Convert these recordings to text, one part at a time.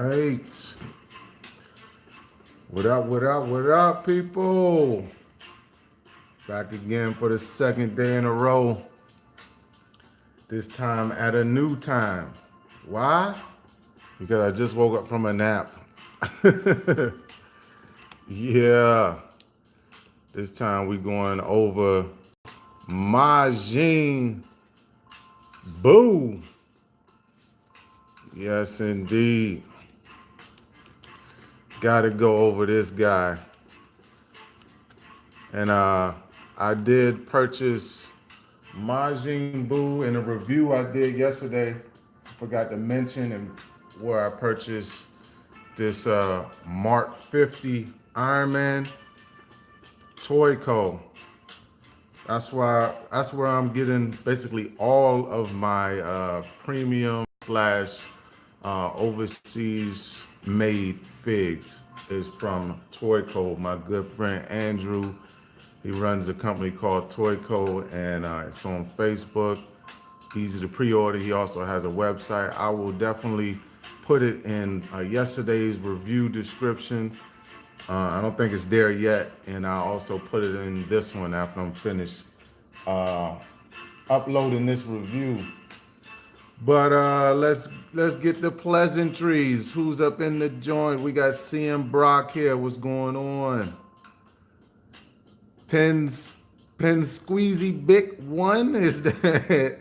right. What up, people? Back again for the second day in a row. This time at a new time. Why? Because I just woke up from a nap. Yeah. This time we going over Majin-Buu. Yes, indeed. Gotta go over this guy. And I did purchase Majin-Buu in a review I did yesterday. Forgot to mention and where I purchased this Mark 50 Iron Man Toy Co. That's where I'm getting basically all of my premium slash overseas made figs is from Toy Co. My good friend Andrew, he runs a company called Toy Co. and it's on Facebook. Easy to pre-order. He also has a website. I will definitely put it in yesterday's review description. I don't think it's there yet, and I'll also put it in this one after I'm finished uploading this review. But let's get the pleasantries. Who's up in the joint? We got CM Brock here. What's going on? Pen Squeezy Big One is that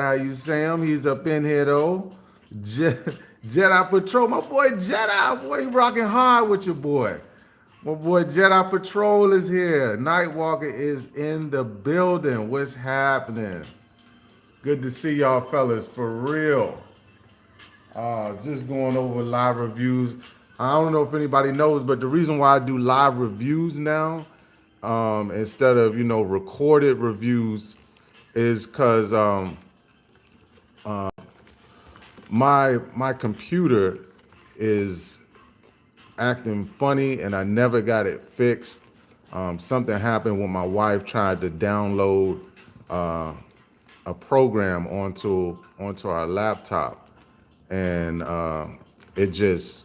how you say him? He's up in here though. Jedi Patrol, my boy Jedi, boy, you rocking hard with your boy. My boy Jedi Patrol is here. Nightwalker is in the building. What's happening? Good to see y'all fellas, for real. Just going over live reviews. I don't know if anybody knows, but the reason why I do live reviews now, instead of recorded reviews, is because my computer is acting funny and I never got it fixed. Something happened when my wife tried to download a program onto our laptop, and it just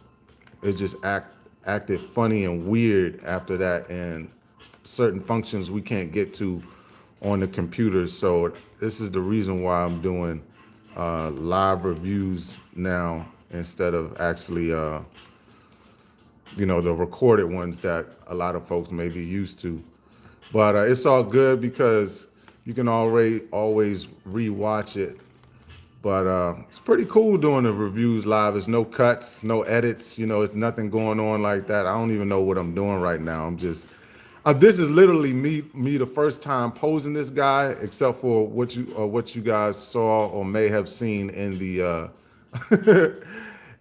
acted funny and weird after that, and certain functions we can't get to on the computer. So this is the reason why I'm doing live reviews now instead of actually the recorded ones that a lot of folks may be used to. But it's all good because you can always rewatch it. But it's pretty cool doing the reviews live. There's no cuts, no edits. It's nothing going on like that. I don't even know what I'm doing right now. I'm just this is literally me the first time posing this guy, except for what you guys saw or may have seen in the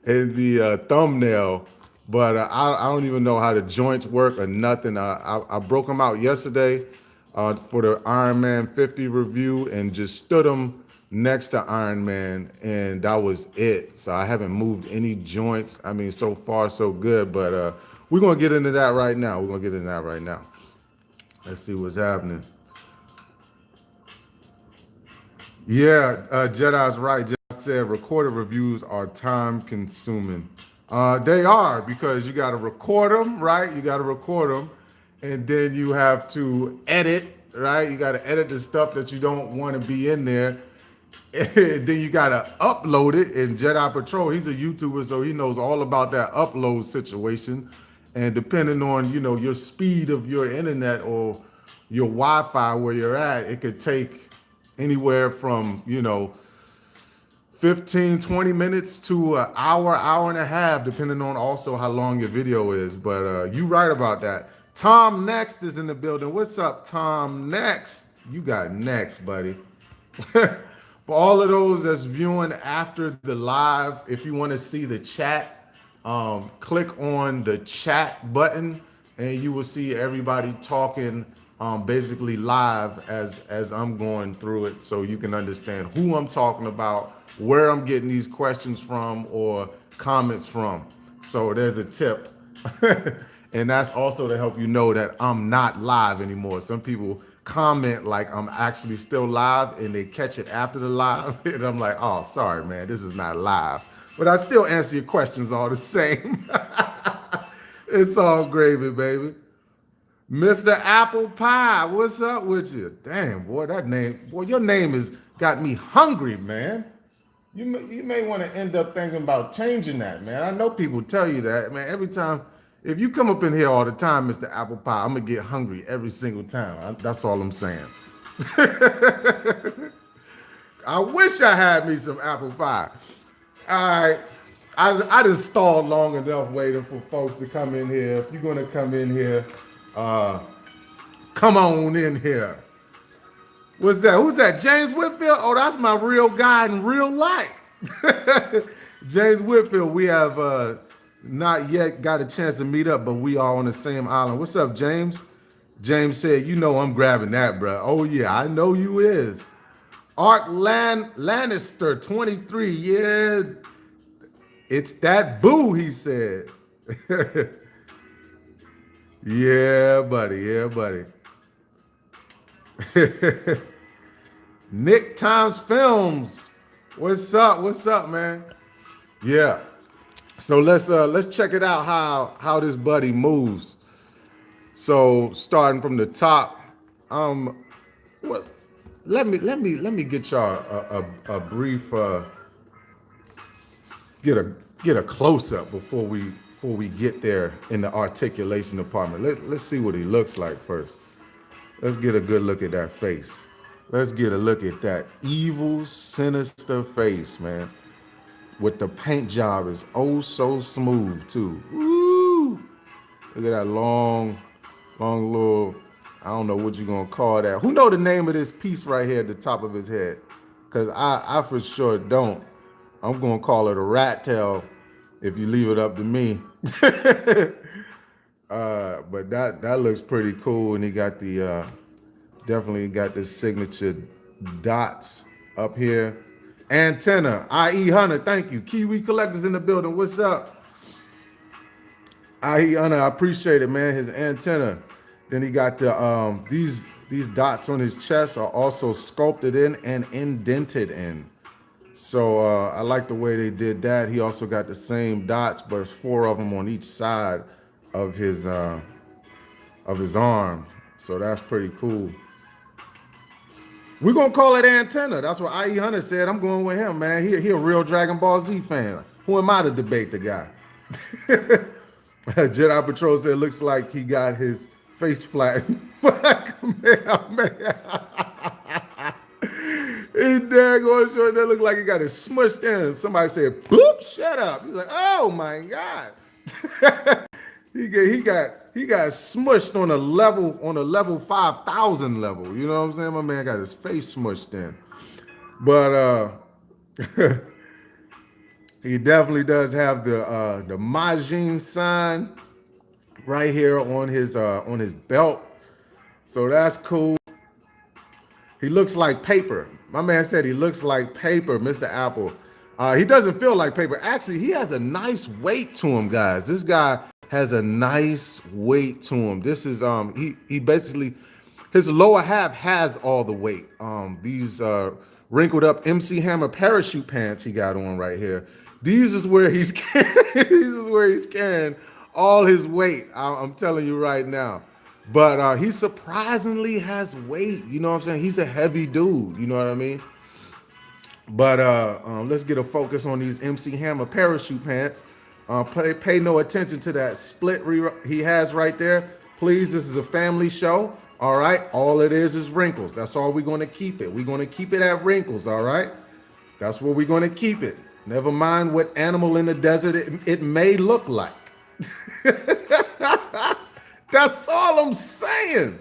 in the thumbnail. But I don't even know how the joints work or nothing. I broke them out yesterday for the Iron Man 50 review and just stood them next to Iron Man, and that was it. So I haven't moved any joints. I mean, so far so good. But we're gonna get into that right now. Let's see what's happening. Yeah, Jedi's right. Jedi said recorded reviews are time consuming. They are, because you got to record them, right? You got to record them, and then you have to edit, right? You got to edit the stuff that you don't want to be in there. And then you got to upload it. And Jedi Patrol, he's a YouTuber, so he knows all about that upload situation. And depending on, your speed of your internet or your Wi-Fi where you're at, it could take anywhere from, 15, 20 minutes to an hour and a half, depending on also how long your video is. But you right about that. Tom Next is in the building. What's up, Tom Next? You got next, buddy. For all of those that's viewing after the live, if you want to see the chat, click on the chat button and you will see everybody talking basically live as I'm going through it, so you can understand who I'm talking about, where I'm getting these questions from or comments from. So there's a tip. And that's also to help you know that I'm not live anymore. Some people comment like I'm actually still live and they catch it after the live. And I'm like, oh, sorry, man, this is not live. But I still answer your questions all the same. It's all gravy, baby. Mr. Apple Pie, what's up with you? Damn, boy, that name, boy, your name has got me hungry, man. You may want to end up thinking about changing that, man. I know people tell you that, man. Every time, if you come up in here all the time, Mr. Apple Pie, I'm gonna get hungry every single time. That's all I'm saying. I wish I had me some apple pie. All right. I done stalled long enough waiting for folks to come in here. If you're gonna come in here, uh, come on in here. What's that? Who's that? James Whitfield? Oh, that's my real guy in real life. James Whitfield, we have not yet got a chance to meet up, but we are on the same island. What's up, James? James said, you know I'm grabbing that, bro. Oh, yeah, I know you is. Art Lannister, 23. Yeah, it's that boo, he said. Yeah, buddy. Yeah, buddy. Nick Times Films. What's up? What's up, man? Yeah. So let's check it out how this buddy moves. So starting from the top, what? Let me get y'all a brief get a close up before we get there in the articulation department. Let's see what he looks like first. Let's get a good look at that face. Let's get a look at that evil, sinister face, man. With the paint job is oh so smooth too. Woo! Look at that long little, I don't know what you're gonna call that. Who know the name of this piece right here at the top of his head? Cause I for sure don't. I'm gonna call it a rat tail if you leave it up to me. But that looks pretty cool, and he got the definitely got the signature dots up here. Antenna, IE Hunter, thank you. Kiwi Collectors in the building. What's up? IE Hunter, I appreciate it, man. His antenna. Then he got the these dots on his chest are also sculpted in and indented in. So I like the way they did that. He also got the same dots, but it's 4 of them on each side of his arm. So that's pretty cool. We're gonna call it Antenna. That's what IE Hunter said. I'm going with him, man. He a real Dragon Ball Z fan. Who am I to debate the guy? Jedi Patrol said looks like he got his face flattened. Man. He daggone sure that look like he got it smushed in. Somebody said, "Boop, shut up." He's like, "Oh my God." he got smushed on a level 5,000 level. You know what I'm saying? My man got his face smushed in. But he definitely does have the Majin sign right here on his belt. So that's cool. He looks like paper. My man said he looks like paper, Mr. Apple. He doesn't feel like paper. Actually, he has a nice weight to him, guys. This guy has a nice weight to him. This is he basically, his lower half has all the weight. These wrinkled up MC Hammer parachute pants he got on right here. These is where he's carrying all his weight. I'm telling you right now. But he surprisingly has weight. You know what I'm saying? He's a heavy dude. You know what I mean? But let's get a focus on these MC Hammer parachute pants. Pay no attention to that split he has right there. Please, this is a family show. All right? All it is wrinkles. That's all we're going to keep it. We're going to keep it at wrinkles. All right? That's where we're going to keep it. Never mind what animal in the desert it may look like. That's all I'm saying.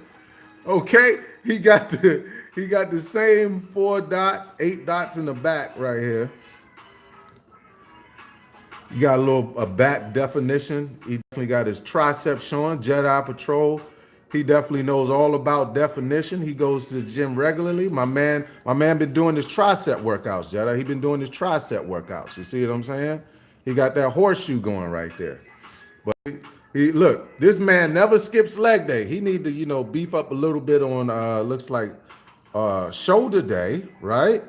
Okay, he got the same 4 dots, 8 dots in the back right here. You got a back definition. He definitely got his triceps showing. Jedi Patrol. He definitely knows all about definition. He goes to the gym regularly. My man been doing his tricep workouts, Jedi. He been doing his tricep workouts. You see what I'm saying? He got that horseshoe going right there. But look, this man never skips leg day. He need to, beef up a little bit on looks like shoulder day, right?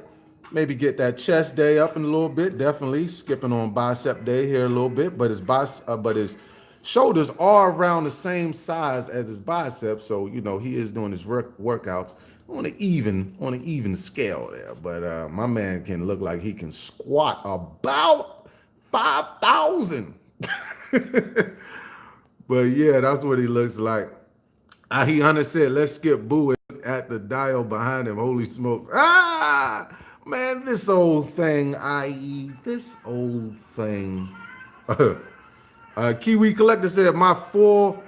Maybe get that chest day up in a little bit. Definitely skipping on bicep day here a little bit, but his shoulders are around the same size as his biceps, so you know he is doing his workouts on an even scale there. But my man can look like he can squat about 5,000. But yeah, that's what he looks like. He Hunter said, let's skip Boo and look at the dial behind him. Holy smokes. Ah, man, this old thing, i.e., this old thing. Kiwi Collector said, my full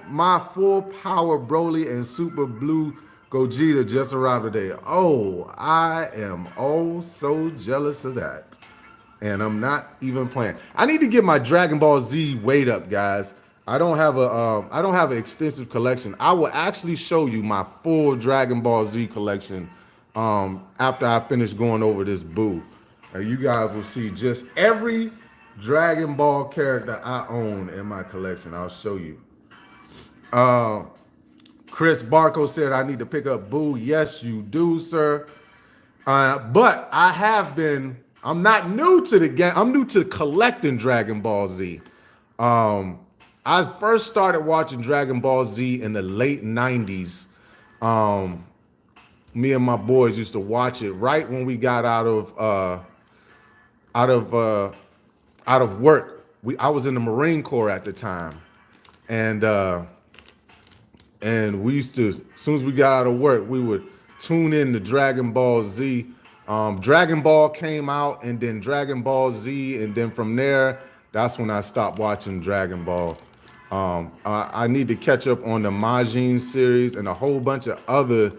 power Broly and Super Blue Gogeta just arrived today. Oh, I am oh so jealous of that. And I'm not even playing. I need to get my Dragon Ball Z weight up, guys. I don't have an extensive collection. I will actually show you my full Dragon Ball Z collection after I finish going over this Boo. You guys will see just every Dragon Ball character I own in my collection. I'll show you. Chris Barco said I need to pick up Boo. Yes, you do, sir. But I'm not new to the game. I'm new to collecting Dragon Ball Z. I first started watching Dragon Ball Z in the late 90s. Me and my boys used to watch it right when we got out of work. I was in the Marine Corps at the time. And we used to, as soon as we got out of work, we would tune in to Dragon Ball Z. Dragon Ball came out, and then Dragon Ball Z, and then from there, that's when I stopped watching Dragon Ball. I need to catch up on the Majin series and a whole bunch of other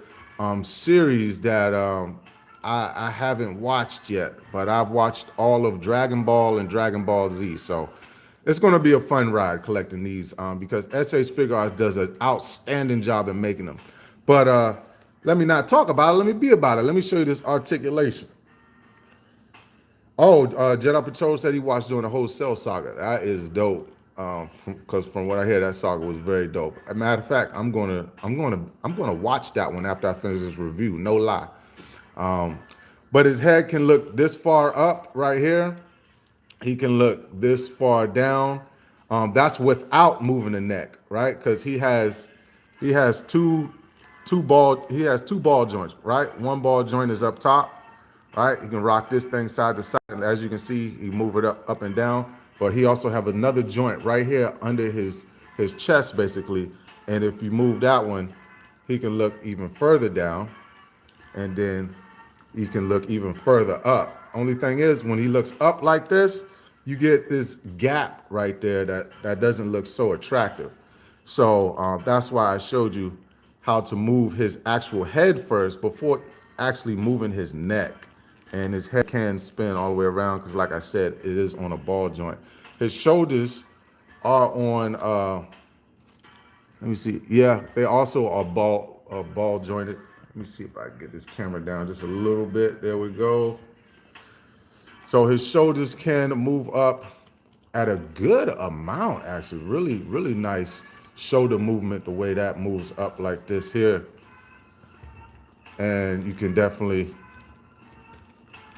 series that I haven't watched yet, but I've watched all of Dragon Ball and Dragon Ball Z. So it's going to be a fun ride collecting these because SH Figuarts does an outstanding job in making them. But let me not talk about it. Let me be about it. Let me show you this articulation. Oh, Jedi Patrol said he watched during the whole Cell saga. That is dope. Because from what I hear, that saga was very dope. As a matter of fact, I'm gonna watch that one after I finish this review. No lie. But his head can look this far up right here. He can look this far down. That's without moving the neck, right? Because he has two ball joints, right? One ball joint is up top, right? You can rock this thing side to side, and as you can see, he move it up and down. But he also have another joint right here under his chest, basically. And if you move that one, he can look even further down, and then he can look even further up. Only thing is, when he looks up like this, you get this gap right there that doesn't look so attractive. So that's why I showed you how to move his actual head first before actually moving his neck. And his head can spin all the way around because, like I said, it is on a ball joint. His shoulders are on, let me see. Yeah, they also are ball jointed. Let me see if I can get this camera down just a little bit. There we go. So his shoulders can move up at a good amount, actually. Really, really nice shoulder movement, the way that moves up like this here. And you can definitely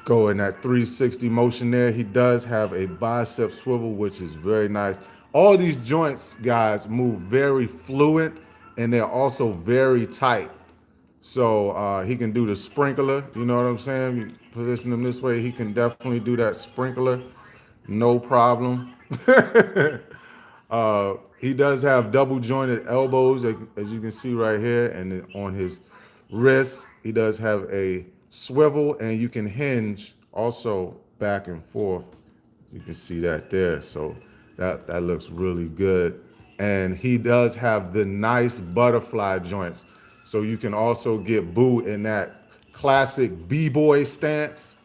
go in that 360 motion there. He does have a bicep swivel, which is very nice. All these joints, guys, move very fluid, and they're also very tight. So he can do the sprinkler, you know what I'm saying? You position him this way, he can definitely do that sprinkler, no problem. He does have double jointed elbows, as you can see right here, and then on his wrist, he does have a swivel, and you can hinge also back and forth. You can see that there. So that looks really good. And he does have the nice butterfly joints. So you can also get Boo in that classic B-boy stance.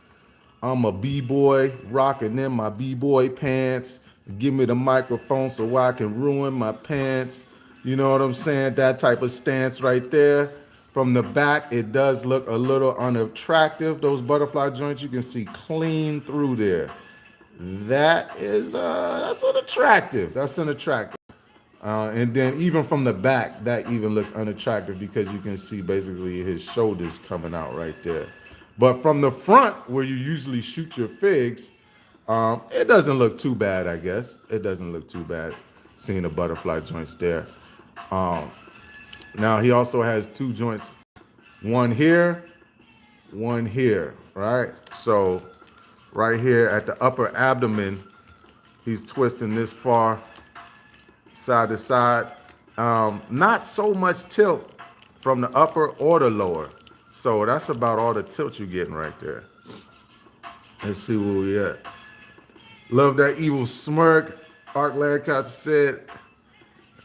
I'm a B-boy rocking in my B-boy pants. Give me the microphone so I can ruin my pants. You know what I'm saying? That type of stance right there. From the back, it does look a little unattractive. Those butterfly joints, you can see clean through there. That's unattractive. That's unattractive. And then even from the back, that even looks unattractive because you can see basically his shoulders coming out right there. But from the front, where you usually shoot your figs, it doesn't look too bad, I guess. It doesn't look too bad seeing the butterfly joints there. Um, Now he also has two joints, one here, one here, right? So right here at the upper abdomen, he's twisting this far side to side. Not so much tilt from the upper or the lower. So that's about all the tilt you're getting right there. Let's see where we at. Love that evil smirk. Art Lancaster said,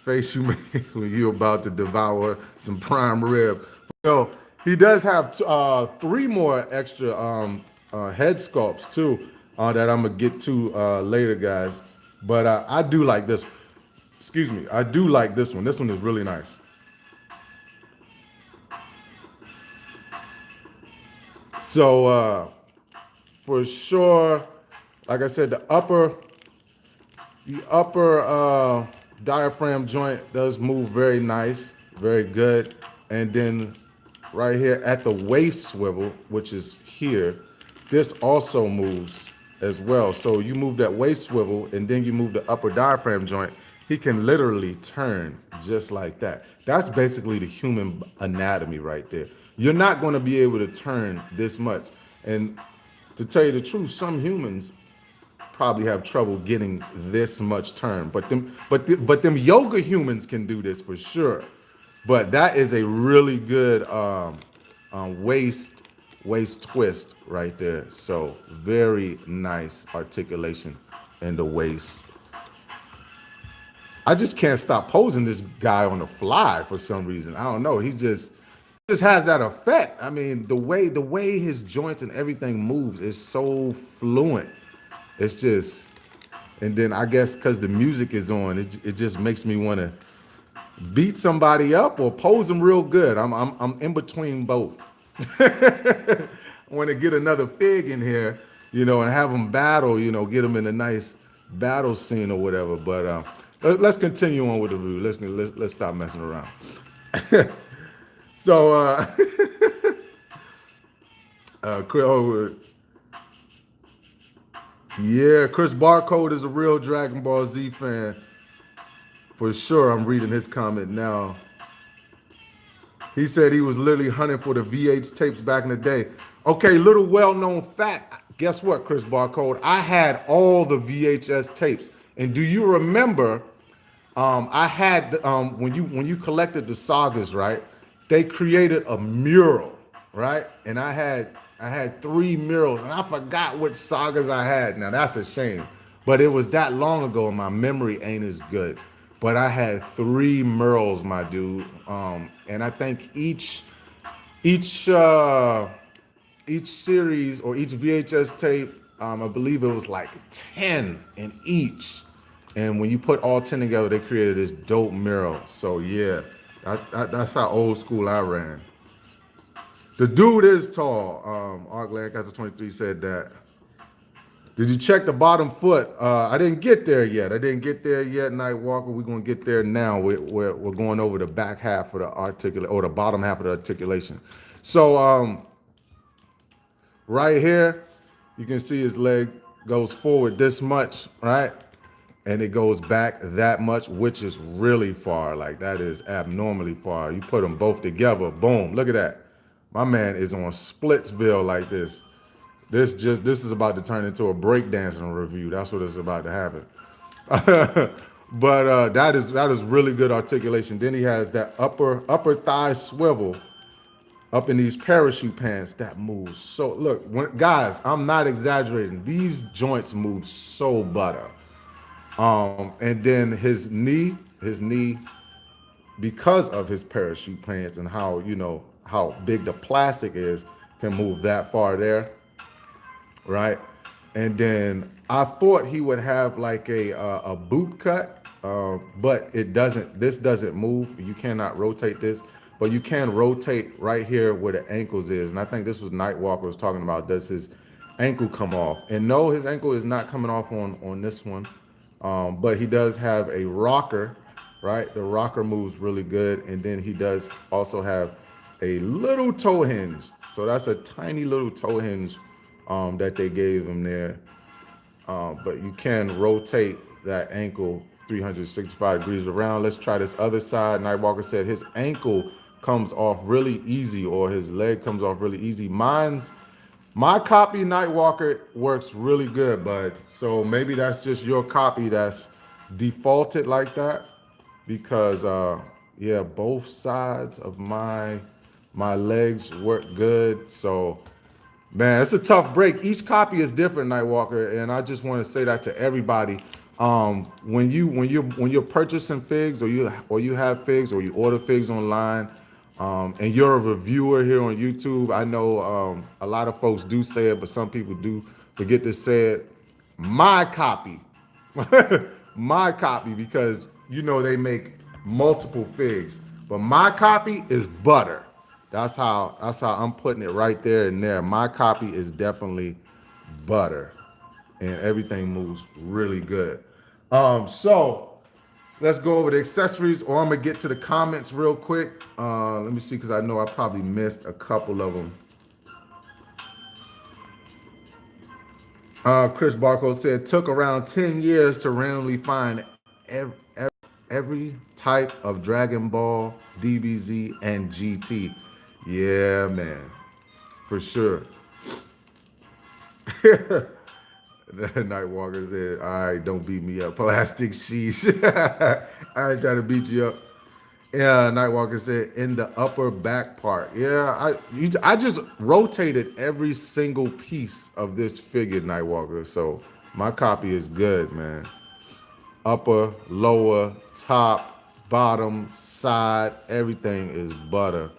face you make when you're about to devour some prime rib. So he does have three more extra head sculpts too that I'm gonna get to later, guys. But I do like this. Excuse me, I do like this one. This one is really nice. So for sure, like I said, the upper diaphragm joint does move very nice, very good. And then right here at the waist swivel, which is here, this also moves as well. So you move that waist swivel and then you move the upper diaphragm joint, he can literally turn just like that. That's basically the human anatomy right there. You're not going to be able to turn this much. And to tell you the truth, some humans probably have trouble getting this much turn. But them yoga humans can do this for sure. But that is a really good waist twist right there. So very nice articulation in the waist. I just can't stop posing this guy on the fly for some reason. I don't know. He just has that effect. I mean, the way his joints and everything moves is so fluent. It's just, and then I guess because the music is on, it just makes me want to beat somebody up or pose them real good. I'm in between both. I want to get another fig in here, and have them battle, get them in a nice battle scene or whatever. But let's continue on with the review. Let's stop messing around. So, yeah, Chris Barcode is a real Dragon Ball Z fan. For sure, I'm reading his comment now. He said he was literally hunting for the VH tapes back in the day. Okay, little well-known fact. Guess what, Chris Barcode? I had all the VHS tapes. And do you remember, I had, when you collected the sagas, right? They created a mural, right? And I had 3 murals, and I forgot which sagas I had. Now, that's a shame. But it was that long ago, and my memory ain't as good. But I had 3 murals, my dude. And I think each series or each VHS tape, I believe it was like 10 in each. And when you put all 10 together, they created this dope mural. So yeah, that's how old school I ran. The dude is tall. Art Lancaster 23 said that. Did you check the bottom foot? I didn't get there yet. Nightwalker. We're gonna get there now. We're going over the back half of the or the bottom half of the articulation. So right here, you can see his leg goes forward this much, right? And it goes back that much, which is really far. Like that is abnormally far. You put them both together, boom, look at that. My man is on Splitsville like this. This is about to turn into a breakdancing review. That's what is about to happen. But that is really good articulation. Then he has that upper thigh swivel up in these parachute pants that moves. So look, guys, I'm not exaggerating. These joints move so butter. And then his knee, because of his parachute pants and how big the plastic is, can move that far there. Right, and then I thought he would have like a boot cut, but it doesn't. This doesn't move. You cannot rotate this, but you can rotate right here where the ankles is. And I think this was Nightwalker was talking about. Does his ankle come off? And no, his ankle is not coming off on this one, but he does have a rocker. Right, the rocker moves really good, and then he does also have a little toe hinge. So that's a tiny little toe hinge that they gave him there. But you can rotate that ankle 365 degrees around. Let's try this other side. Nightwalker said his ankle comes off really easy, or his leg comes off really easy. My copy Nightwalker works really good, bud. So maybe that's just your copy that's defaulted like that, because yeah, both sides of my legs work good. So man, it's a tough break. Each copy is different, Nightwalker, and I just want to say that to everybody. When you're purchasing figs, or you have figs, or you order figs online, and you're a reviewer here on YouTube, I know a lot of folks do say it, but some people do forget to say it. My copy, my copy, because they make multiple figs, but my copy is butter. That's how I'm putting it right there and there. My copy is definitely butter, and everything moves really good. So let's go over the accessories, or I'm gonna get to the comments real quick. Let me see, because I know I probably missed a couple of them. Chris Barco said took around 10 years to randomly find every type of Dragon Ball, DBZ, and GT. Yeah, man, for sure. Nightwalker said, all right, don't beat me up. Plastic sheesh. I ain't trying to beat you up. Yeah, Nightwalker said, in the upper back part. Yeah, I just rotated every single piece of this figure, Nightwalker. So my copy is good, man. Upper, lower, top, bottom, side, everything is butter.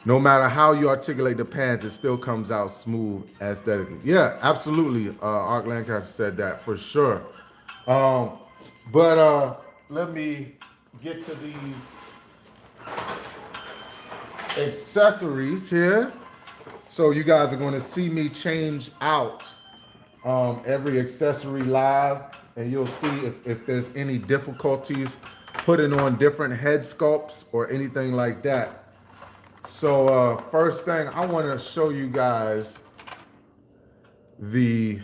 No matter how you articulate the pants, it still comes out smooth aesthetically. Yeah, absolutely. Art Lancaster said that for sure. But let me get to these accessories here. So you guys are going to see me change out every accessory live, and you'll see if there's any difficulties putting on different head sculpts or anything like that. So first thing, I want to show you guys the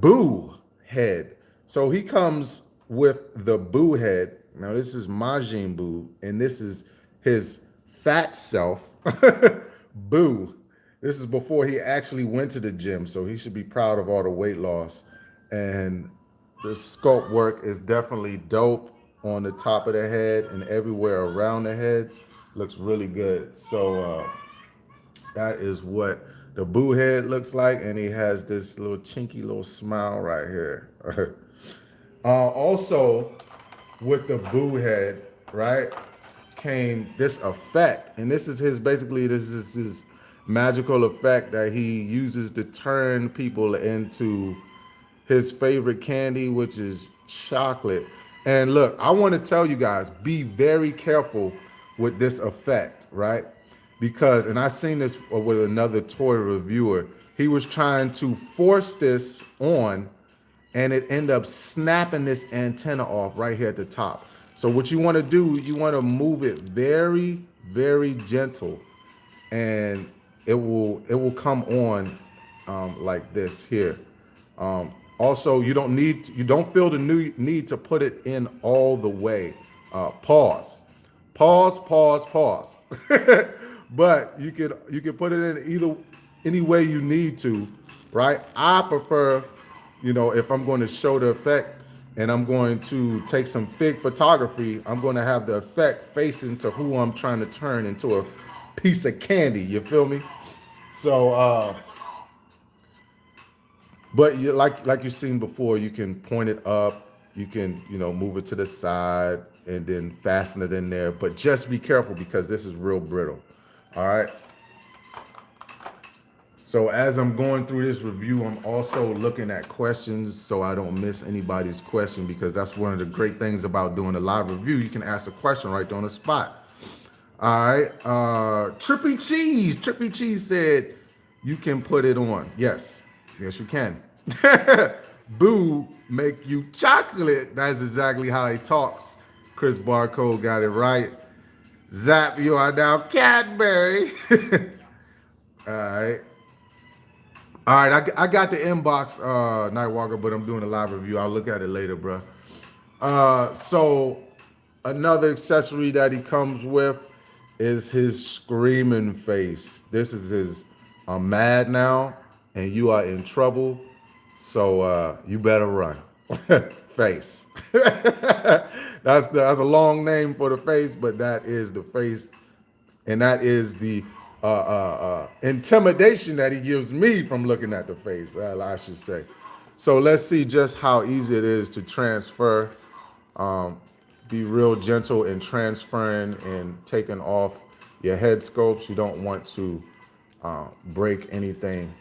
Buu head. So he comes with the Buu head. Now this is Majin-Buu, and this is his fat self, Buu. This is before he actually went to the gym, so he should be proud of all the weight loss. And the sculpt work is definitely dope on the top of the head and everywhere around the head. Looks really good. So that is what the Buu head looks like, and he has this little chinky little smile right here. Also, with the Buu head, right, came this effect, and this is his magical effect that he uses to turn people into his favorite candy, which is chocolate. And look, I want to tell you guys, be very careful with this effect, right? Because, and I seen this with another toy reviewer, he was trying to force this on, and it ended up snapping this antenna off right here at the top. So what you want to do, you want to move it very, very gentle, and it will come on like this here. Also, you don't feel the need to put it in all the way. Pause. But you could put it in any way you need to, right? I prefer, if I'm going to show the effect and I'm going to take some fig photography, I'm going to have the effect facing to who I'm trying to turn into a piece of candy. You feel me? So, but like you've seen before, you can point it up, you can move it to the side, and then fasten it in there. But just be careful, because this is real brittle. All right. So as I'm going through this review, I'm also looking at questions so I don't miss anybody's question, because that's one of the great things about doing a live review. You can ask a question right there on the spot. All right. Trippy Cheese said you can put it on. Yes, you can. Boo make you chocolate. That's exactly how he talks. Chris Barcode got it right. Zap, you are now Cadbury. All right. All right, I got the inbox, Nightwalker, but I'm doing a live review. I'll look at it later, bro. So another accessory that he comes with is his screaming face. This is his I'm mad now and you are in trouble. So you better run. Face. That's a long name for the face, but that is the face, and that is the intimidation that he gives me from looking at the face, I should say. So let's see just how easy it is to transfer. Be real gentle in transferring and taking off your head scopes. You don't want to break anything.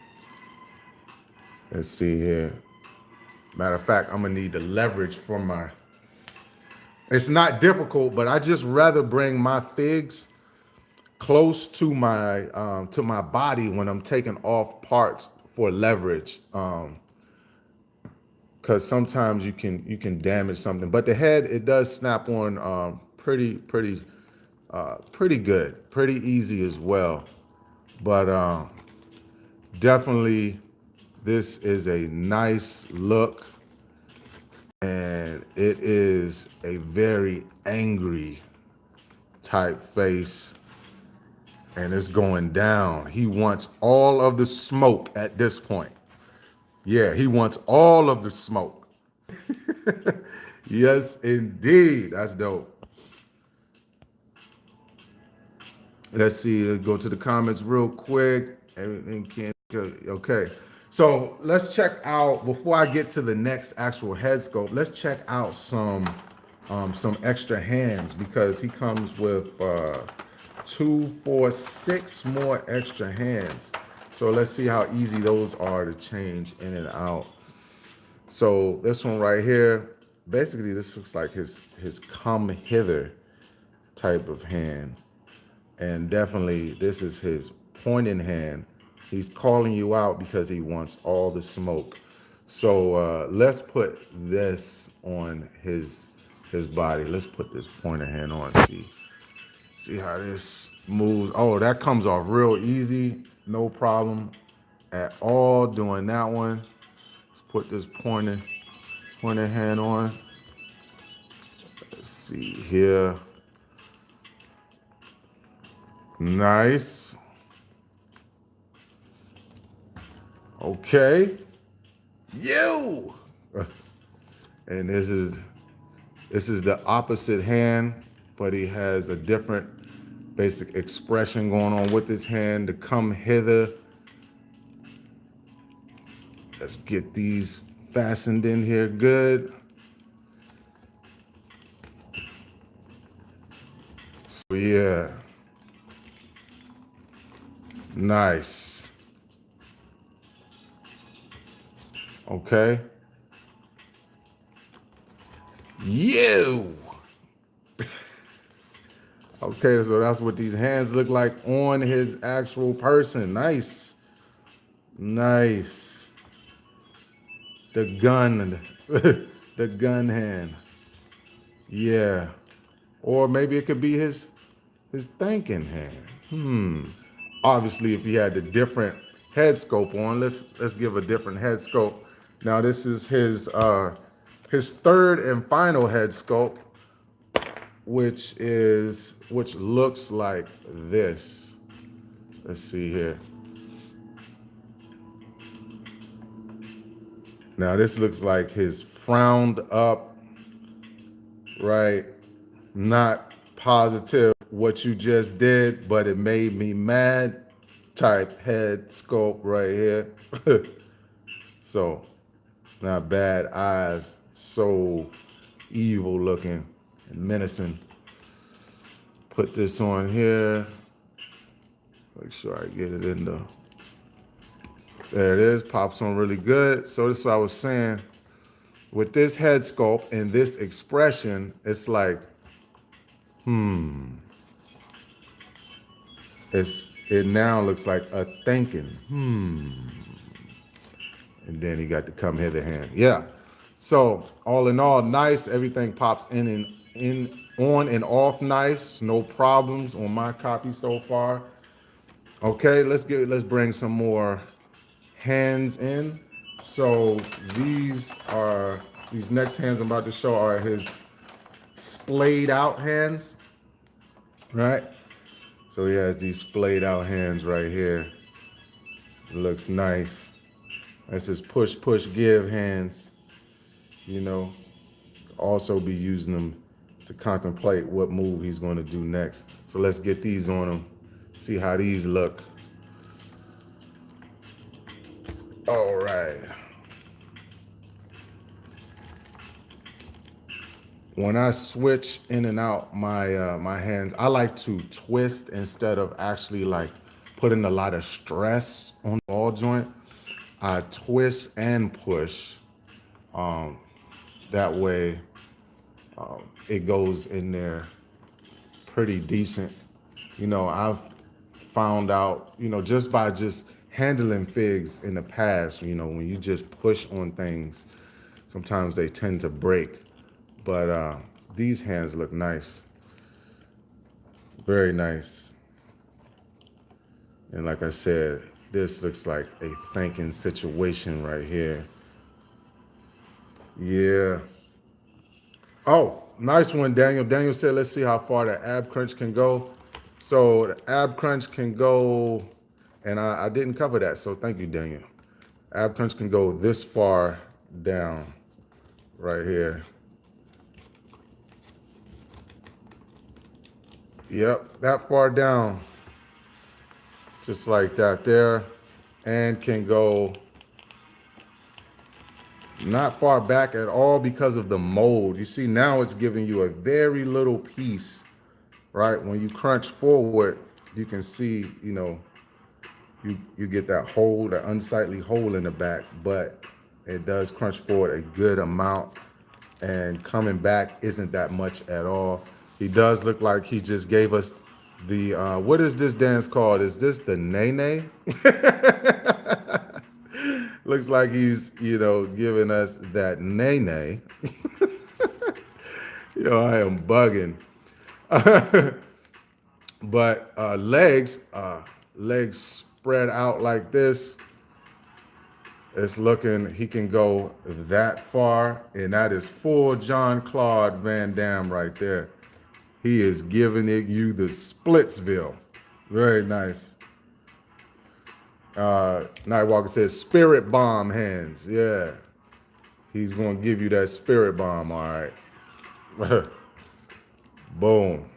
Let's see here. Matter of fact, I'm gonna need the leverage for my. It's not difficult, but I just rather bring my figs close to my body when I'm taking off parts for leverage, because sometimes you can damage something. But the head, it does snap on pretty good, pretty easy as well. But definitely, this is a nice look, and it is a very angry type face. And it's going down. He wants all of the smoke at this point. Yeah, he wants all of the smoke. Yes, indeed. That's dope. Let's see. Let's go to the comments real quick. Everything can okay. So let's check out, before I get to the next actual head scope, let's check out some extra hands, because he comes with 2, 4, 6 more extra hands. So let's see how easy those are to change in and out. So this one right here, basically this looks like his come hither type of hand. And definitely this is his pointing hand. He's calling you out because he wants all the smoke. So let's put this on his body. Let's put this pointer hand on. See how this moves. Oh, that comes off real easy. No problem at all doing that one. Let's put this pointer hand on. Let's see here. Nice. Okay. You. And this is the opposite hand, but he has a different basic expression going on with his hand to come hither. Let's get these fastened in here good. So yeah. Nice. Okay. You. Okay, so that's what these hands look like on his actual person. Nice. Nice. The gun, the gun hand. Yeah. Or maybe it could be his thinking hand. Obviously, if he had the different head scope on, let's give a different head scope. Now this is his third and final head scope, which looks like this. Let's see here. Now this looks like his frowned up, right? Not positive what you just did, but it made me mad type head sculpt right here. So not bad. Eyes so evil looking and menacing. Put this on here. Make sure I get it in the. There it is. Pops on really good. So this is what I was saying. With this head sculpt and this expression, it's like, it now looks like a thinking. And then he got to come hither hand. Yeah. So all in all, nice. Everything pops in and on and off nice, no problems on my copy so far. Okay, let's bring some more hands in. So these next hands I'm about to show are his splayed out hands, right? So he has these splayed out hands right here. It looks nice. That's his push, push, give hands. You know, also be using them to contemplate what move he's going to do next. So let's get these on him, see how these look. All right. When I switch in and out my hands, I like to twist instead of actually like putting a lot of stress on the ball joint. I twist and push. That way, it goes in there pretty decent. You know, I've found out, you know, just by just handling figs in the past, you know, when you just push on things, sometimes they tend to break. But these hands look nice. Very nice. And like I said, this looks like a thanking situation right here. Yeah. Oh, nice one, Daniel. Daniel said, let's see how far the ab crunch can go. So the ab crunch can go, and I didn't cover that, so thank you, Daniel. Ab crunch can go this far down, right here. Yep, that far down, just like that there, and can go not far back at all because of the mold. You see, now it's giving you a very little piece, right? When you crunch forward, you can see, you know, you get that hole, that unsightly hole in the back, but it does crunch forward a good amount, and coming back isn't that much at all. He does look like he just gave us the, what is this dance called? Is this the nene? Looks like he's, you know, giving us that nene. Yo, I am bugging. But legs spread out like this. It's looking, he can go that far, and that is full Jean-Claude Van Damme right there. He is giving you the Splitsville. Very nice. Nightwalker says spirit bomb hands. Yeah. He's going to give you that spirit bomb, all right. Boom.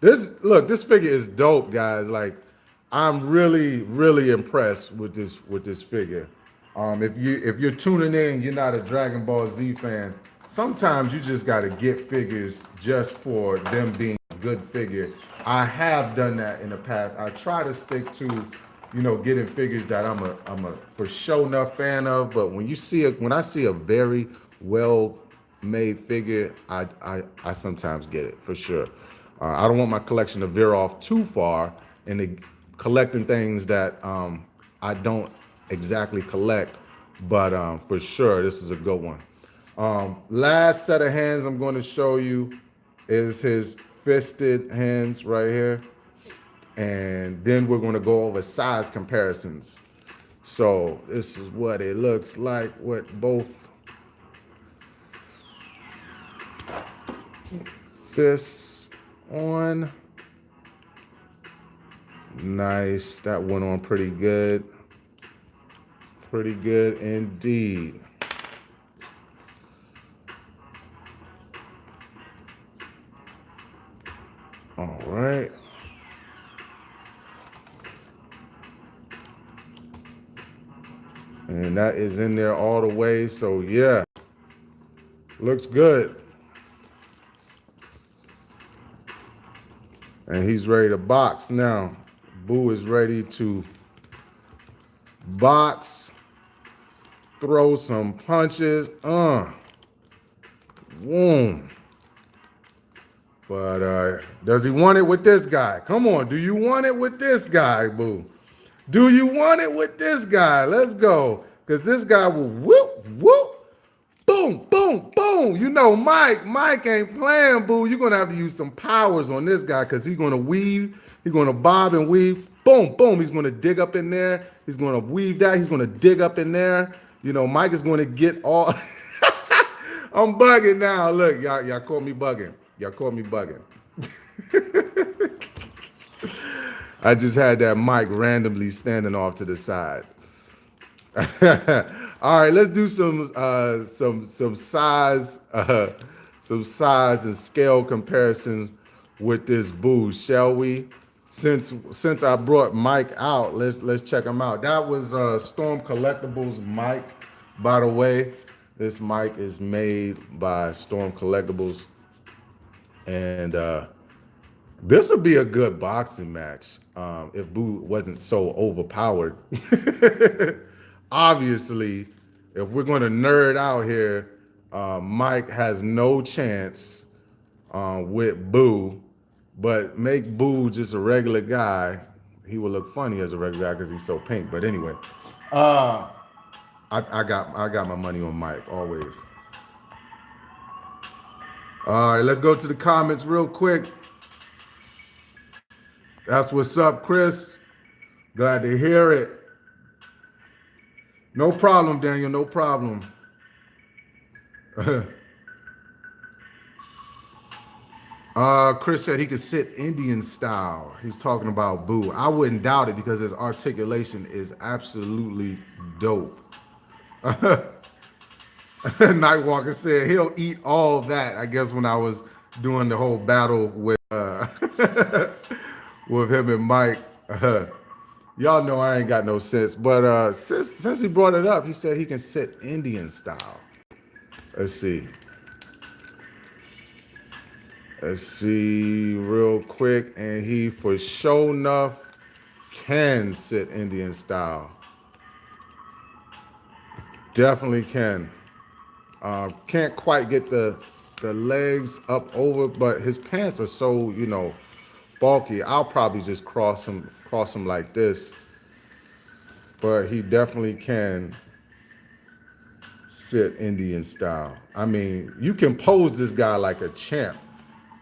This figure is dope, guys. Like, I'm really, really impressed with this figure. If you're tuning in, you're not a Dragon Ball Z fan, sometimes you just got to get figures just for them being a good figure. I have done that in the past. I try to stick to, you know, getting figures that I'm a for sure enough fan of. But when I see a very well made figure, I sometimes get it for sure. I don't want my collection to veer off too far into collecting things that I don't exactly collect, but for sure this is a good one. Last set of hands I'm going to show you is his fisted hands right here, and then we're going to go over size comparisons. So this is what it looks like with both fists on. Nice. That went on pretty good. Pretty good indeed. All right. And that is in there all the way. So yeah, looks good. And he's ready to box now. Boo is ready to box, throw some punches. Boom. But does he want it with this guy? Come on, do you want it with this guy, Boo? Do you want it with this guy? Let's go. Because this guy will whoop, whoop, boom, boom. boom, boom. You know, Mike ain't playing, boo. You're gonna have to use some powers on this guy because he's gonna weave, he's gonna bob and weave. Boom, boom. He's gonna dig up in there. He's gonna weave that. He's gonna dig up in there. You know, Mike is gonna get all. I'm bugging now. Look, y'all caught me bugging. Y'all caught me bugging. I just had that mic randomly standing off to the side. All right, let's do some size and scale comparisons with this Buu, shall we? Since I brought Mike out, let's check him out. That was Storm Collectibles Mike, by the way. This mic is made by Storm Collectibles, and this would be a good boxing match if Buu wasn't so overpowered. Obviously, if we're going to nerd out here, Mike has no chance with Buu, but make Buu just a regular guy. He will look funny as a regular guy because he's so pink. But anyway, I got my money on Mike always. All right, let's go to the comments real quick. That's what's up, Chris. Glad to hear it. No problem, Daniel. No problem. Chris said he could sit Indian style. He's talking about Buu. I wouldn't doubt it because his articulation is absolutely dope. Nightwalker said he'll eat all that. I guess when I was doing the whole battle with with him and Mike. Y'all know I ain't got no sense, but since he brought it up, he said he can sit Indian style. Let's see. Let's see real quick, and he for sure enough can sit Indian style. Definitely can. Can't quite get the legs up over, but his pants are so, you know, bulky. I'll probably just cross him like this, but he definitely can sit Indian style. I mean, you can pose this guy like a champ.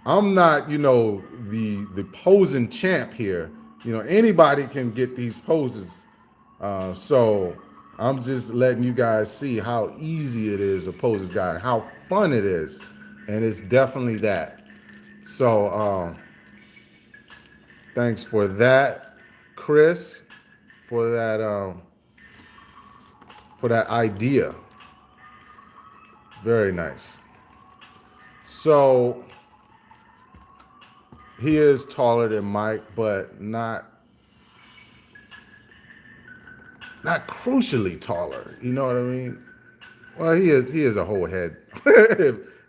I'm not, you know, the posing champ here. You know, anybody can get these poses. So I'm just letting you guys see how easy it is to pose this guy, how fun it is, and it's definitely that. So thanks for that, Chris, for that idea. Very nice. So he is taller than Mike, but not crucially taller. You know what I mean? Well, he is a whole head.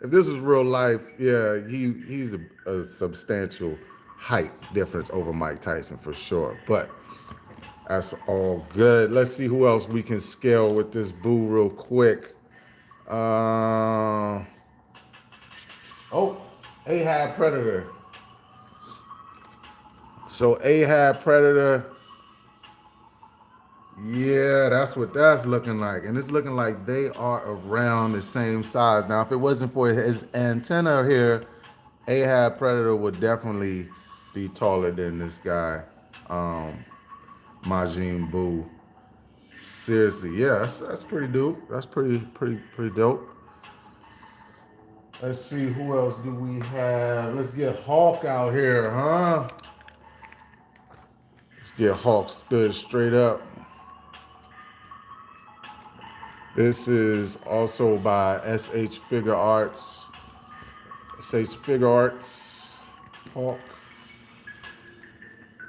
if this is real life, yeah, he's a substantial height difference over Mike Tyson for sure. But that's all good. Let's see who else we can scale with this Buu real quick. Ahab Predator. So Ahab Predator, yeah, that's what that's looking like. And it's looking like they are around the same size. Now, if it wasn't for his antenna here, Ahab Predator would definitely be taller than this guy, Majin-Buu. Seriously, yeah, that's pretty dope. That's pretty dope. Let's see, who else do we have? Let's get Hawk out here, huh? Let's get Hawk stood straight up. This is also by SH Figuarts. SH Figuarts, Hawk.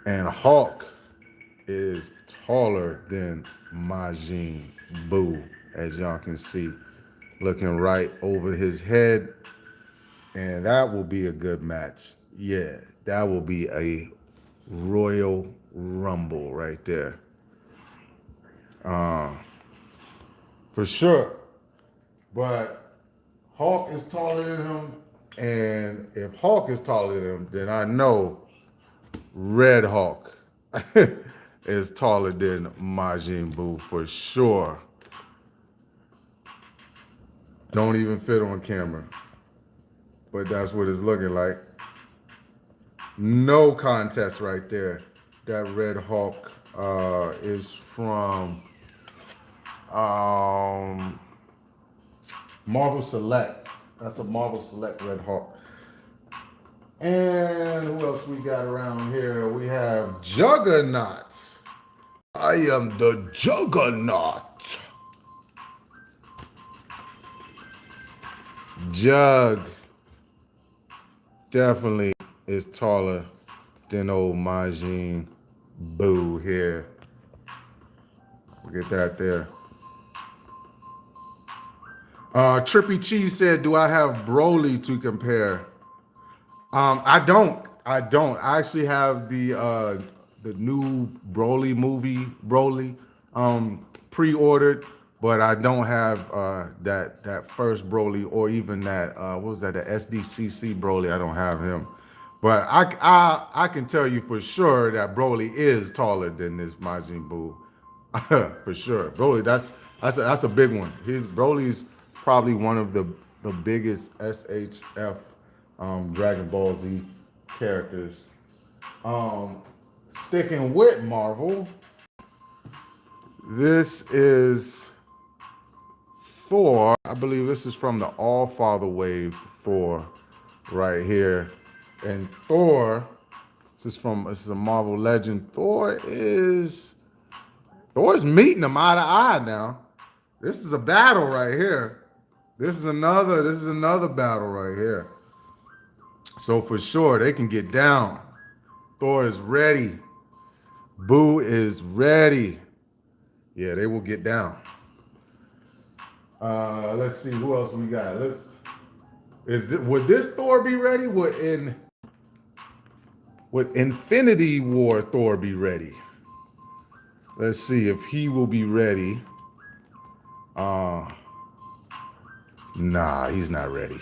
And Hawk is taller than Majin-Buu, as y'all can see. Looking right over his head. And that will be a good match. Yeah, that will be a Royal Rumble right there. For sure. But Hawk is taller than him. And if Hawk is taller than him, then I know Red Hawk is taller than Majin-Buu for sure. Don't even fit on camera. But that's what it's looking like. No contest right there. That Red Hulk is from um, Marvel Select. That's a Marvel Select Red Hulk. And who else we got around here? We have Juggernaut. I am the Juggernaut. Jug definitely is taller than old Majin-Buu here. Look at that there. Trippy Cheese said, "Do I have Broly to compare?" I don't. I don't. I actually have the new Broly movie, Broly, pre-ordered, but I don't have that first Broly or even that what was that, the SDCC Broly. I don't have him, but I can tell you for sure that Broly is taller than this Majin Buu. For sure, Broly. That's a big one. Broly's probably one of the biggest SHF Dragon Ball Z characters. Sticking with Marvel, this is Thor. I believe this is from the All Father Wave 4 right here. And Thor, this is a Marvel legend. Thor is meeting him eye to eye now. This is a battle right here. This is another battle right here. So for sure, they can get down. Thor is ready. Boo is ready. Yeah, they will get down. Let's see who else we got. Would this Thor be ready? Would Infinity War Thor be ready? Let's see if he will be ready. Nah, he's not ready.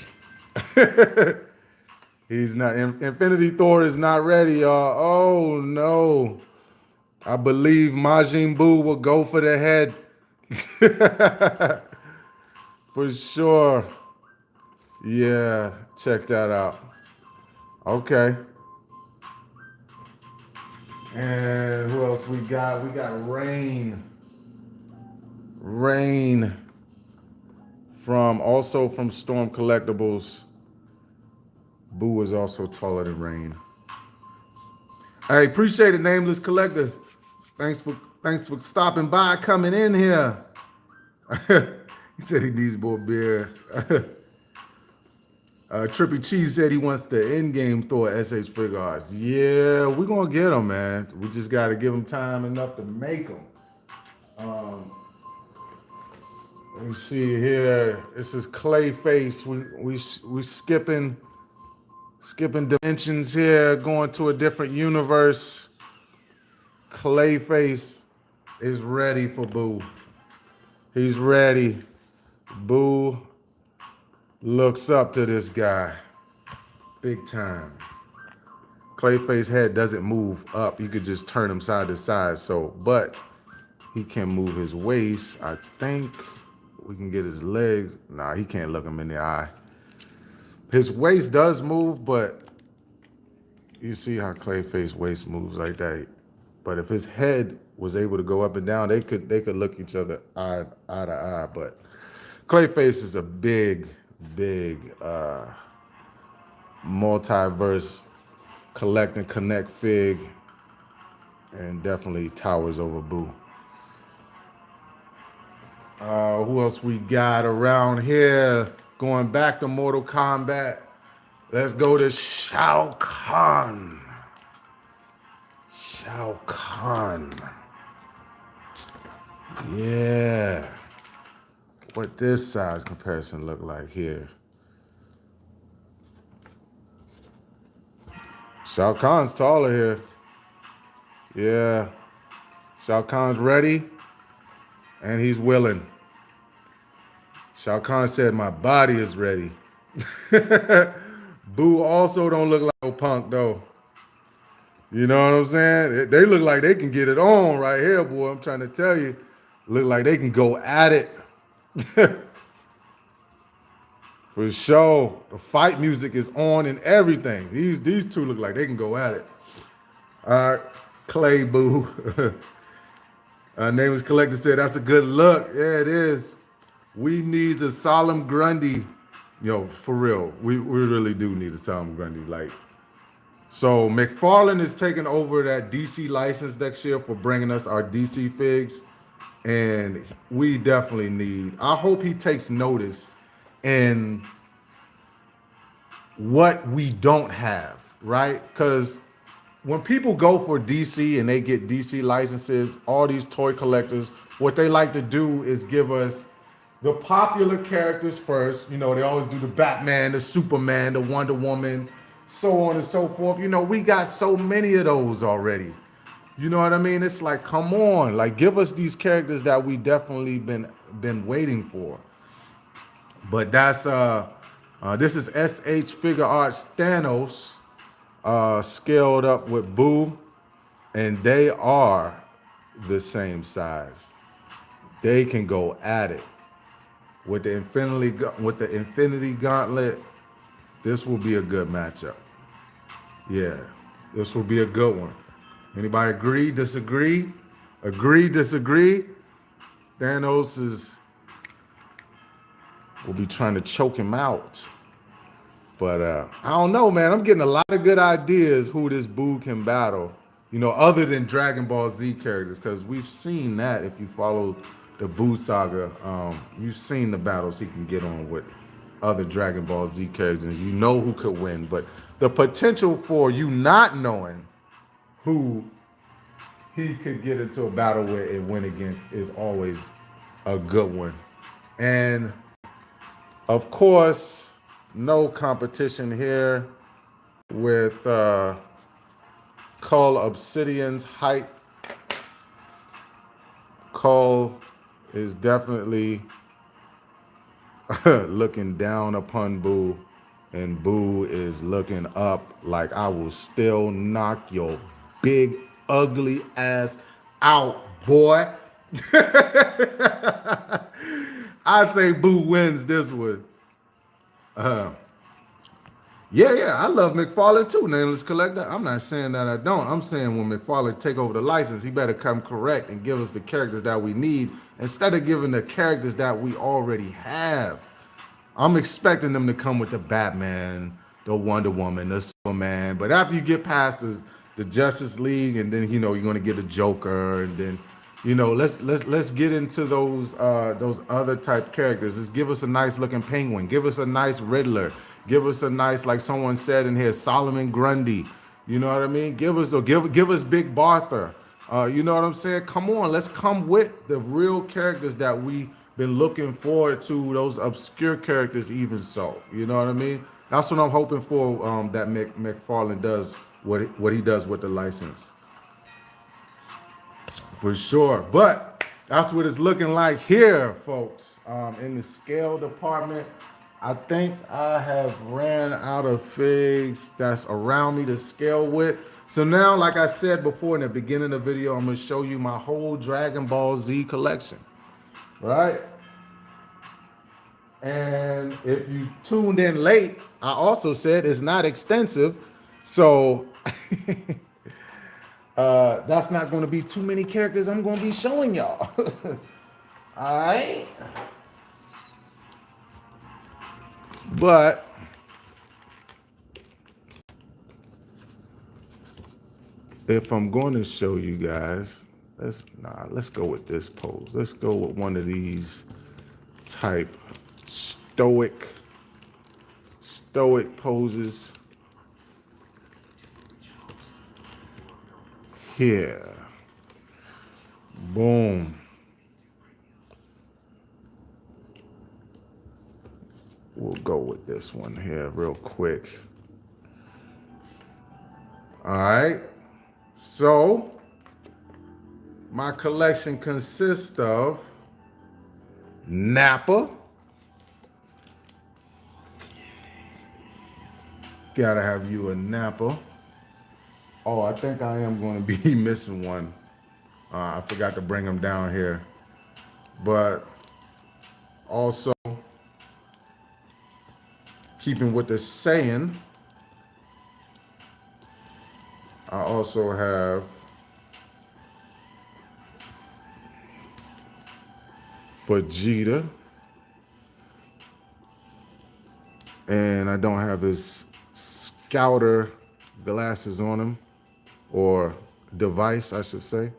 He's not. Infinity Thor is not ready, y'all. Oh no. I believe Majin-Buu will go for the head. For sure. Yeah, check that out. Okay. And who else we got? We got Rain. Rain also from Storm Collectibles. Boo is also taller than Rain. Hey, appreciate it, Nameless Collector. Thanks for stopping by, coming in here. He said he needs more beer. Trippy Cheese said he wants the in-game Thor SH Figuarts. Yeah, we're gonna get them, man. We just gotta give them time enough to make them. Let me see here. This is Clayface. We skipping dimensions here, going to a different universe. Clayface is ready for Boo. He's ready. Boo looks up to this guy big time. Clayface head doesn't move up. You could just turn him side to side. But he can move his waist. I think we can get his legs. Nah, he can't look him in the eye. His waist does move, but you see how Clayface waist moves like that. But if his head was able to go up and down, they could look each other eye to eye. But Clayface is a big multiverse collect and connect fig, and definitely towers over Boo. Who else we got around here? Going back to Mortal Kombat. Let's go to Shao Kahn. Shao Kahn. Yeah. What this size comparison look like here? Shao Kahn's taller here. Yeah. Shao Kahn's ready, and he's willing. Shao Kahn said, "My body is ready." Boo also don't look like no punk, though. You know what I'm saying? They look like they can get it on right here, boy. I'm trying to tell you. Look like they can go at it. For sure. The fight music is on and everything. These two look like they can go at it. All right, Clay Boo. Nameless Collector said that's a good look. Yeah, it is. We need a Solemn Grundy. Yo, for real. We really do need a Solemn Grundy. Like, so McFarlane is taking over that DC license next year for bringing us our DC figs. And we definitely need, I hope he takes notice in what we don't have, right? Because when people go for DC and they get DC licenses, all these toy collectors, what they like to do is give us the popular characters first. You know, they always do the Batman, the Superman, the Wonder Woman, so on and so forth. You know, we got so many of those already. You know what I mean? It's like, come on, like give us these characters that we definitely been waiting for. But that's this is SH Figuarts Thanos scaled up with Boo, and they are the same size. They can go at it with the Infinity Gauntlet. This will be a good matchup. Yeah, this will be a good one. Anybody agree, disagree? Agree, disagree? Thanos will be trying to choke him out. But I don't know, man. I'm getting a lot of good ideas who this Boo can battle. You know, other than Dragon Ball Z characters, because we've seen that if you follow the Boo saga, you've seen the battles he can get on with other Dragon Ball Z characters, and you know who could win. But the potential for you not knowing who he could get into a battle with and win against is always a good one. And of course, no competition here with Cull Obsidian's height. Cull is definitely looking down upon Boo, and Boo is looking up like I will still knock your big ugly ass out, boy. I say Boo wins this one. Yeah, I love McFarlane too, Nameless Collector. I'm not saying that I don't. I'm saying when McFarlane take over the license, he better come correct and give us the characters that we need instead of giving the characters that we already have. I'm expecting them to come with the Batman, the Wonder Woman, the Superman. But after you get past the Justice League, and then you're going to get a Joker, and then let's get into those other type characters. Let's give us a nice looking Penguin. Give us a nice Riddler. Give us a nice, like someone said in here, Solomon Grundy. You know what I mean? Give us Big Bartha. You know what I'm saying? Come on, let's come with the real characters that we been looking forward to, those obscure characters even so. You know what I mean? That's what I'm hoping for, that McFarlane does, what he does with the license. For sure. But that's what it's looking like here, folks. In the scale department, I think I have ran out of figs that's around me to scale with. So now, like I said before in the beginning of the video, I'm going to show you my whole Dragon Ball Z collection. Right? And if you tuned in late, I also said it's not extensive. So that's not going to be too many characters I'm going to be showing y'all. All right. But if I'm going to show you guys, let's go with this pose. Let's go with one of these type stoic poses here. Boom. We'll go with this one here real quick. All right. So my collection consists of Nappa. Gotta have you a Nappa. Oh, I think I am going to be missing one. I forgot to bring them down here. But also keeping with the saying, I also have Vegeta, and I don't have his scouter glasses on him, or device, I should say.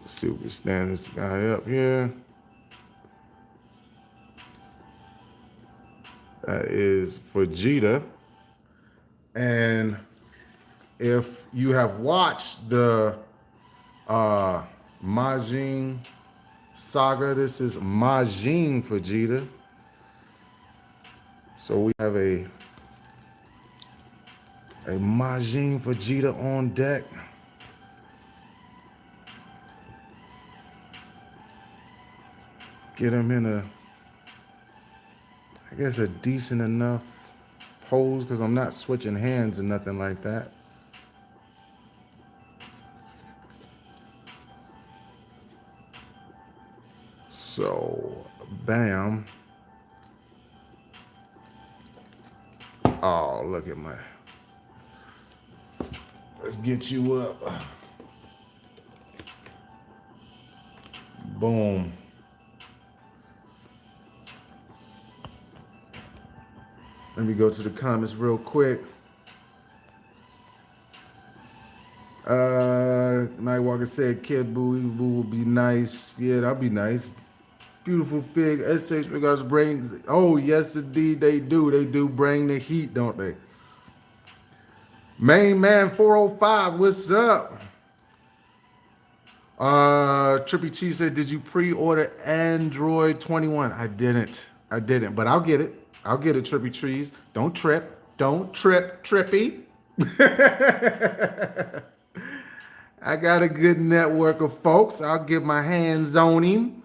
Let's see if we stand this guy up here. That is Vegeta. And if you have watched the Majin saga, this is Majin Vegeta. So we have a Majin Vegeta on deck. Get him in I guess a decent enough pose, because I'm not switching hands or nothing like that. So, bam. Oh, look at my. Let's get you up. Boom. Let me go to the comments real quick. Nightwalker said, Kid Boo will be nice. Yeah, that'll be nice. Beautiful fig. SH Figuarts brings. Oh, yes, indeed, they do. They do bring the heat, don't they? Main Man 405, what's up? Trippy Cheese said, did you pre-order Android 21? I didn't, but I'll get it. I'll get it, Trippy Trees. Don't trip, Trippy. I got a good network of folks. I'll get my hands on him.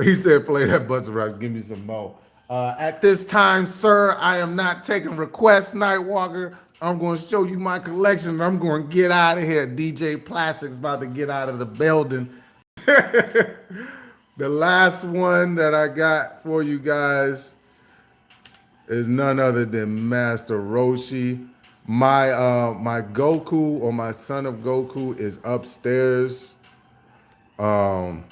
He said, play that buzzer rock, give me some more. At this time, sir, I am not taking requests, Nightwalker. I'm going to show you my collection. I'm going to get out of here. DJ Plastic's about to get out of the building. The last one that I got for you guys is none other than Master Roshi. My Goku, or my son of Goku, is upstairs. So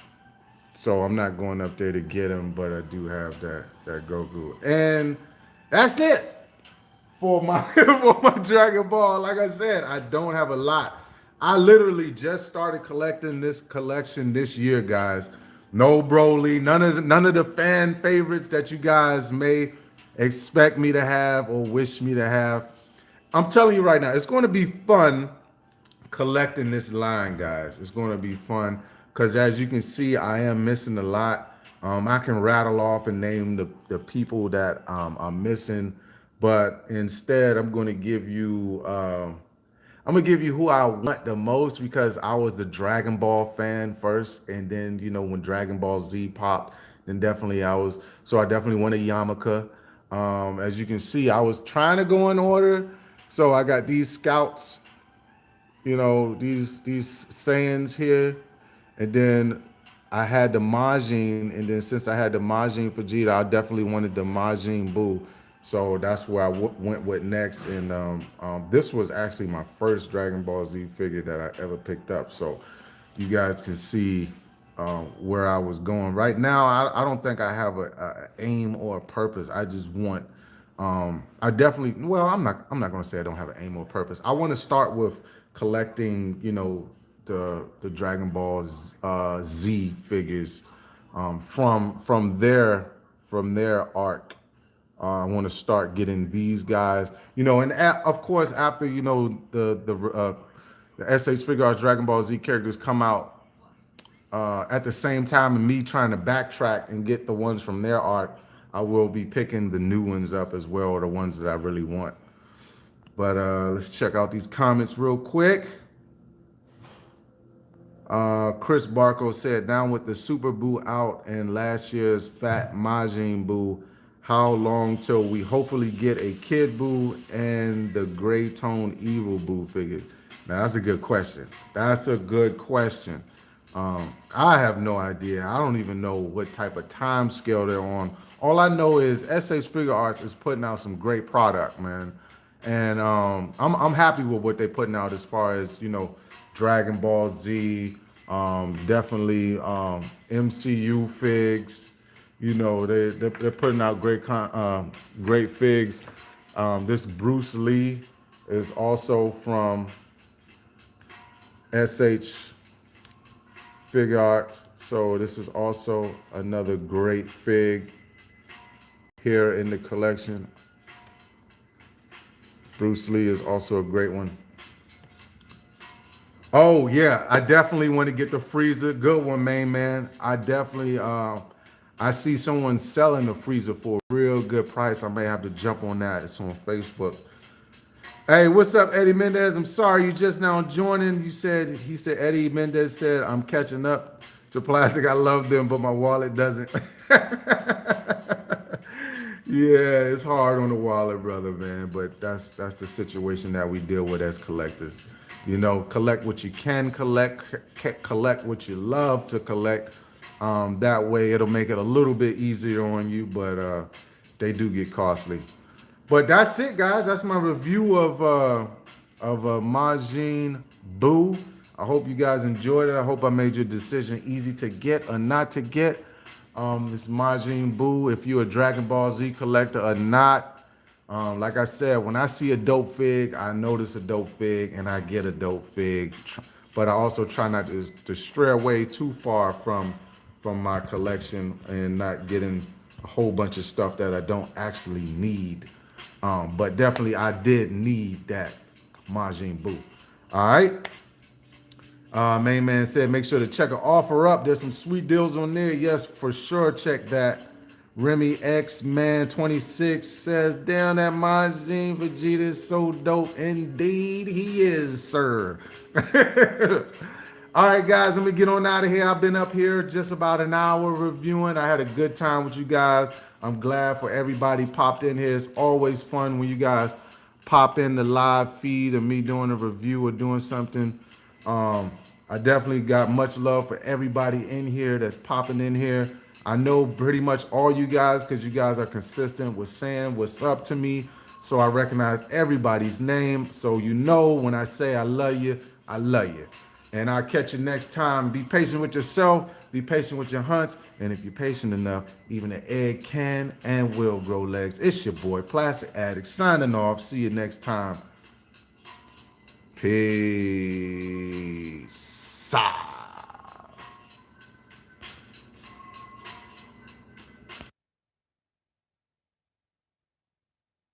I'm not going up there to get him, but I do have that Goku. And that's it for my for my Dragon Ball. Like I said, I don't have a lot. I literally just started collecting this collection this year, guys. No Broly, none of the fan favorites that you guys may expect me to have or wish me to have. I'm telling you right now, it's going to be fun collecting this line, guys. It's going to be fun because, as you can see, I am missing a lot. I can rattle off and name the people that I'm missing, but instead I'm going to give you who I want the most, because I was the Dragon Ball fan first, and then when Dragon Ball Z popped, then definitely I definitely wanted Yamaka. As you can see, I was trying to go in order, so I got these scouts, these Saiyans here, and then I had the Majin, and then since I had the Majin Vegeta, I definitely wanted the Majin-Buu. So that's where I went with next. And this was actually my first Dragon Ball Z figure that I ever picked up. So you guys can see where I was going. Right now, I don't think I have a aim or a purpose. I just want, I definitely, well, I'm not going to say I don't have an aim or purpose. I want to start with collecting, the Dragon Ball Z figures from their arc. I want to start getting these guys, and of course after the SH Figuarts Dragon Ball Z characters come out at the same time, and me trying to backtrack and get the ones from their arc, I will be picking the new ones up as well, or the ones that I really want. But let's check out these comments real quick. Chris Barco said, down with the Super Buu out and last year's Fat Majin-Buu. How long till we hopefully get a Kid Buu and the Gray Tone Evil Buu figure? Now, that's a good question. I have no idea. I don't even know what type of time scale they're on. All I know is SH Figure Arts is putting out some great product, man. And I'm happy with what they're putting out as far as, Dragon Ball Z, definitely MCU figs. They're putting out great figs. This Bruce Lee is also from SH Fig Arts. So this is also another great fig here in the collection. Bruce Lee is also a great one. Oh yeah, I definitely want to get the freezer. Good one, main man. I definitely I see someone selling the freezer for a real good price. I may have to jump on that. It's on Facebook. Hey, what's up, Eddie Mendez? I'm sorry you just now joining. He said Eddie Mendez said I'm catching up to plastic. I love them, but my wallet doesn't. Yeah, it's hard on the wallet, brother, man. But that's the situation that we deal with as collectors. Collect what you can collect, collect what you love to collect. That way, it'll make it a little bit easier on you, but they do get costly. But that's it, guys. That's my review of Majin-Buu. I hope you guys enjoyed it. I hope I made your decision easy to get or not to get. This Majin-Buu, if you're a Dragon Ball Z collector or not, like I said, when I see a dope fig, I notice a dope fig and I get a dope fig. But I also try not to stray away too far from my collection and not getting a whole bunch of stuff that I don't actually need. But definitely I did need that Majin-Buu. All right. Main man said, make sure to check an offer up. There's some sweet deals on there. Yes, for sure. Check that. Remy X Man 26 says, damn, that Majin Vegeta is so dope. Indeed, he is, sir. All right, guys, let me get on out of here. I've been up here just about an hour reviewing. I had a good time with you guys. I'm glad for everybody popped in here. It's always fun when you guys pop in the live feed of me doing a review or doing something. I definitely got much love for everybody in here that's popping in here. I know pretty much all you guys because you guys are consistent with saying what's up to me. So I recognize everybody's name. So when I say I love you, I love you. And I'll catch you next time. Be patient with yourself. Be patient with your hunts. And if you're patient enough, even an egg can and will grow legs. It's your boy, Plastic Addict, signing off. See you next time. Peace.